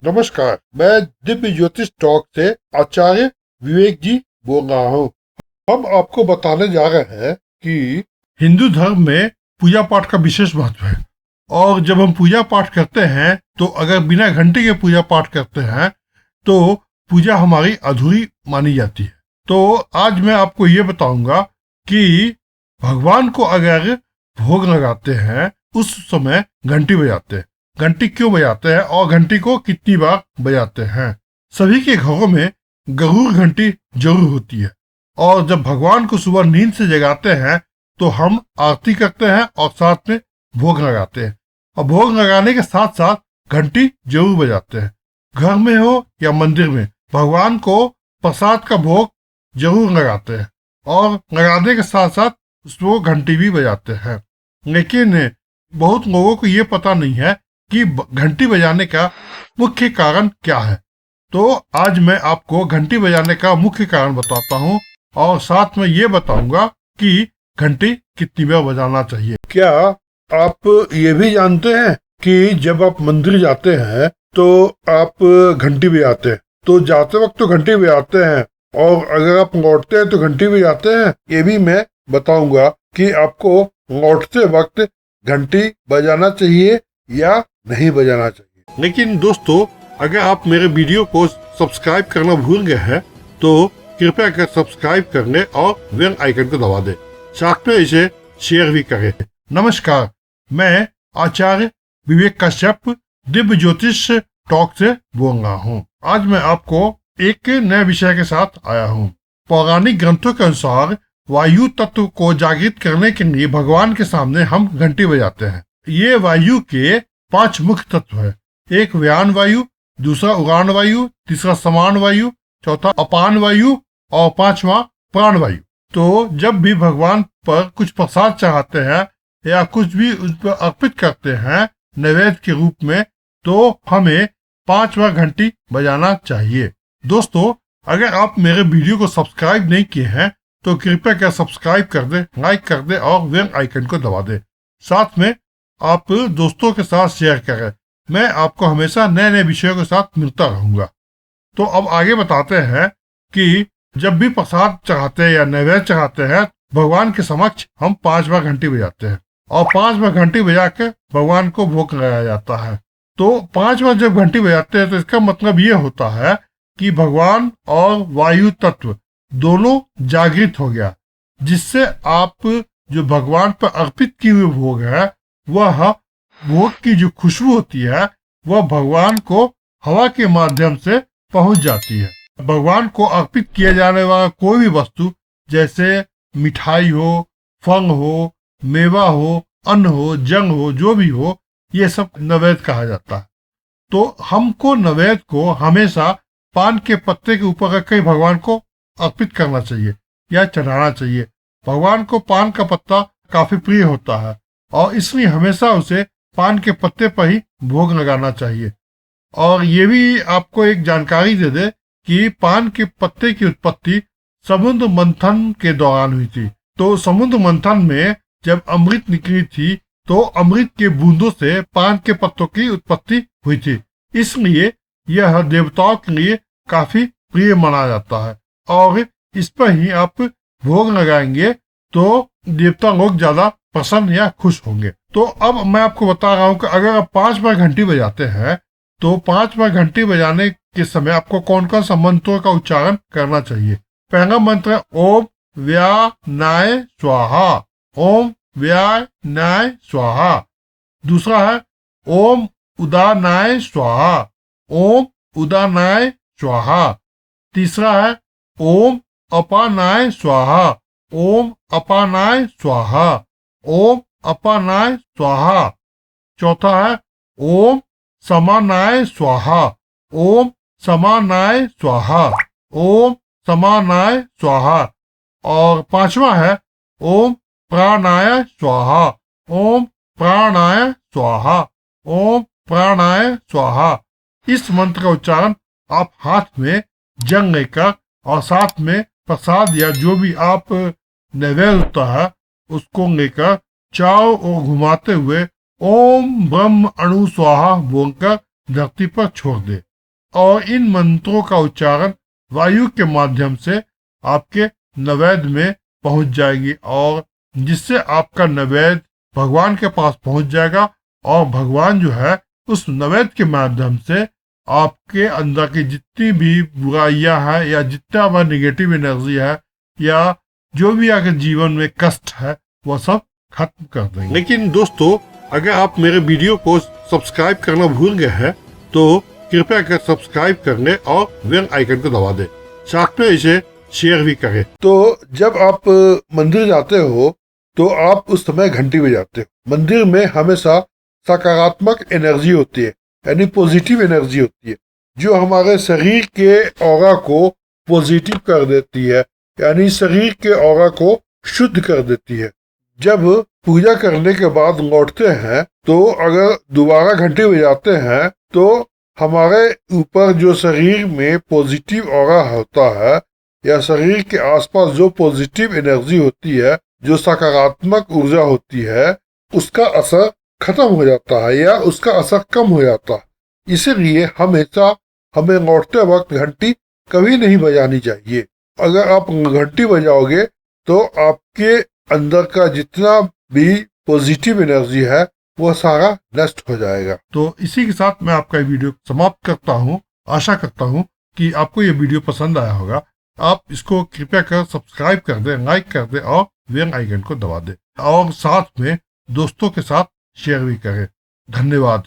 नमस्कार, मैं दिव्य ज्योतिष टॉक से आचार्य विवेक जी बोल रहा हूँ। हम आपको बताने जा रहे हैं कि हिंदू धर्म में पूजा पाठ का विशेष महत्व है और जब हम पूजा पाठ करते हैं तो अगर बिना घंटे के पूजा पाठ करते हैं तो पूजा हमारी अधूरी मानी जाती है। तो आज मैं आपको ये बताऊंगा कि भगवान को अगर भोग लगाते हैं उस समय घंटी बजाते हैं, घंटी क्यों बजाते हैं और घंटी को कितनी बार बजाते हैं। सभी के घरों में गरुड़ घंटी जरूर होती है और जब भगवान को सुबह नींद से जगाते हैं तो हम आरती करते हैं और साथ में भोग लगाते हैं और भोग लगाने के साथ साथ घंटी जरूर बजाते हैं। घर में हो या मंदिर में भगवान को प्रसाद का भोग जरूर लगाते हैं और लगाने के साथ साथ उसको घंटी भी बजाते हैं। लेकिन बहुत लोगों को ये पता नहीं है कि घंटी बजाने का मुख्य कारण क्या है। तो आज मैं आपको घंटी बजाने का मुख्य कारण बताता हूँ और साथ में ये बताऊंगा कि घंटी कितनी बार बजाना चाहिए। क्या आप ये भी जानते हैं कि जब आप मंदिर जाते हैं तो आप घंटी बजाते हैं, तो जाते वक्त तो घंटी बजाते हैं और अगर आप लौटते हैं तो घंटी बजाते हैं। ये भी मैं बताऊंगा कि आपको लौटते वक्त घंटी बजाना चाहिए या नहीं बजाना चाहिए। लेकिन दोस्तों, अगर आप मेरे वीडियो को सब्सक्राइब करना भूल गए हैं तो कृपया कर सब्सक्राइब कर लें और बेल आइकन को दबा दें, साथ में इसे शेयर भी करें। नमस्कार, मैं आचार्य विवेक कश्यप दिव्य ज्योतिष टॉक से बोल रहा हूँ। आज मैं आपको एक नए विषय के साथ आया हूँ। पौराणिक ग्रंथों के अनुसार वायु तत्व को जागृत करने के लिए भगवान के सामने हम घंटी बजाते हैं। ये वायु के 5 मुख्य तत्व है। एक व्यान वायु, दूसरा उड़ान वायु, तीसरा समान वायु, चौथा अपान वायु और 5वां प्राण वायु। तो जब भी भगवान पर कुछ प्रसाद चढ़ाते हैं या कुछ भी उस पर अर्पित करते हैं नैवेद्य के रूप में, तो हमें 5 बार घंटी बजाना चाहिए। दोस्तों, अगर आप मेरे वीडियो को सब्सक्राइब नहीं किए हैं तो कृपया कर सब्सक्राइब कर दे, लाइक कर दे और बेल आइकन को दबा दे। साथ में आप दोस्तों के साथ शेयर करें। मैं आपको हमेशा नए नए विषयों के साथ मिलता रहूंगा। तो अब आगे बताते हैं कि जब भी प्रसाद चढ़ाते हैं या नैवेद्य चढ़ाते हैं भगवान के समक्ष हम 5 बार घंटी बजाते हैं और 5 बार घंटी बजा के भगवान को भोग लगाया जाता है। तो 5 बार जब घंटी बजाते हैं तो इसका मतलब ये होता है कि भगवान और वायु तत्व दोनों जागृत हो गया, जिससे आप जो भगवान पर अर्पित की हुई भोग है वह भोग की जो खुशबू होती है वह भगवान को हवा के माध्यम से पहुंच जाती है। भगवान को अर्पित किया जाने वाला कोई भी वस्तु, जैसे मिठाई हो, फल हो, मेवा हो, अन्न हो, जंग हो, जो भी हो, ये सब नैवेद्य कहा जाता है। तो हमको नैवेद्य को हमेशा पान के पत्ते के ऊपर रखकर भगवान को अर्पित करना चाहिए या चढ़ाना चाहिए। भगवान को पान का पत्ता काफी प्रिय होता है और इसलिए हमेशा उसे पान के पत्ते पर ही भोग लगाना चाहिए। और ये भी आपको एक जानकारी दे दे कि पान के पत्ते की उत्पत्ति समुद्र मंथन के दौरान हुई थी। तो समुद्र मंथन में जब अमृत निकली थी तो अमृत के बूंदों से पान के पत्तों की उत्पत्ति हुई थी। इसलिए यह देवताओं के लिए काफी प्रिय माना जाता है और इस पर ही आप भोग लगाएंगे तो देवता लोग ज्यादा प्रसन्न या खुश होंगे। तो अब मैं आपको बता रहा हूँ कि अगर आप 5 बार घंटी बजाते हैं तो 5 बार घंटी बजाने के समय आपको कौन कौन सा मंत्रों का उच्चारण करना चाहिए। पहला मंत्र है ओम व्यानाय स्वाहा, ओम व्यानाय स्वाहा। दूसरा है ओम उदानाय स्वाहा, ओम उदानाय स्वाहा। तीसरा है ओम अपानाय स्वाहा, ओम अपानाय स्वाहा, ओम अपानाय स्वाहा। चौथा है ओम समानाय स्वाहा, ओम समानाय स्वाहा, ओम समानाय स्वाहा। और 5वां है ओम प्राणाय स्वाहा, ओम प्राणाय स्वाहा, ओम प्राणाय स्वाहा। इस मंत्र का उच्चारण आप हाथ में जंग लेकर और साथ में प्रसाद या जो भी आप नैवेद्य होता है उसको लेकर चारों ओर घुमाते हुए ओम ब्रह्म अणु स्वाहा बोलकर धरती पर छोड़ दे। और इन मंत्रों का उच्चारण वायु के माध्यम से आपके नवेद में पहुंच जाएगी और जिससे आपका नवेद भगवान के पास पहुंच जाएगा और भगवान जो है उस नवेद के माध्यम से आपके अंदर की जितनी भी बुराइयां हैं या जितना वह निगेटिव एनर्जी है या जो भी आपके जीवन में कष्ट है वह सब खत्म कर देंगे। लेकिन दोस्तों, अगर आप मेरे वीडियो को सब्सक्राइब करना भूल गए हैं तो कृपया कर सब्सक्राइब कर लें और बेल आइकन को दबा दें, साथ में इसे शेयर भी करें। तो जब आप मंदिर जाते हो तो आप उस समय घंटी बजाते हो। मंदिर में हमेशा सकारात्मक एनर्जी होती है, यानी पॉजिटिव एनर्जी होती है, जो हमारे शरीर के ऑरा को पॉजिटिव कर देती है, यानी शरीर के ऑरा को शुद्ध कर देती है। जब पूजा करने के बाद लौटते हैं तो अगर दोबारा घंटी बजाते हैं तो हमारे ऊपर जो शरीर में पॉजिटिव ऑरा होता है या शरीर के आसपास जो पॉजिटिव एनर्जी होती है, जो सकारात्मक ऊर्जा होती है, उसका असर खत्म हो जाता है या उसका असर कम हो जाता है। इसीलिए हमेशा हमें लौटते वक्त घंटी कभी नहीं बजानी चाहिए। अगर आप घंटी बजाओगे तो आपके अंदर का जितना भी पॉजिटिव एनर्जी है वो सारा नष्ट हो जाएगा। तो इसी के साथ मैं आपका वीडियो समाप्त करता हूँ। आशा करता हूँ कि आपको ये वीडियो पसंद आया होगा। आप इसको कृपया कर सब्सक्राइब कर दें, लाइक कर दें और बेल आइकन को दबा दें और साथ में दोस्तों के साथ शेयर भी करें। धन्यवाद।